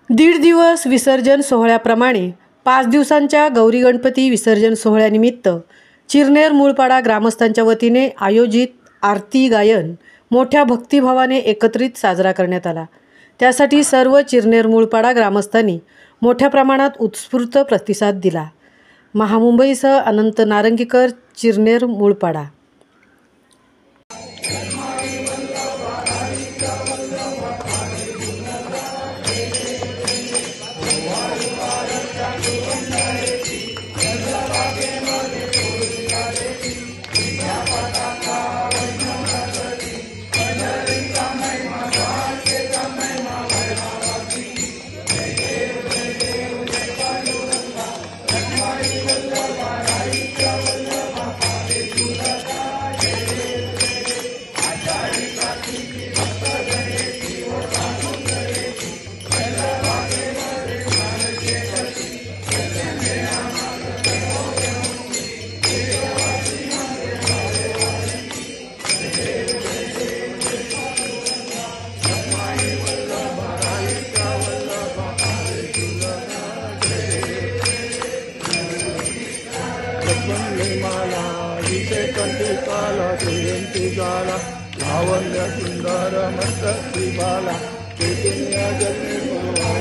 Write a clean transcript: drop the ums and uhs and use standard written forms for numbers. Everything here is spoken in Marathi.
दीड दिवस विसर्जन सोहळ्याप्रमाणे 5 दिवसांच्या गौरी गणपती विसर्जन सोहळ्यानिमित्त चिरनेर मूळपाडा ग्रामस्थांच्या वतीने आयोजित आरती गायन मोठ्या भक्तिभावाने एकत्रित साजरा करण्यात आला। त्यासाठी सर्व चिरनेर मूळपाडा ग्रामस्थांनी मोठ्या प्रमाणात उत्स्फूर्त प्रतिसाद दिला। महामुंबईसह अनंत नारंगीकर, चिरनेर मूळपाडा। लावण्य सुंदर मस्त बाला चैतन्य जन्मे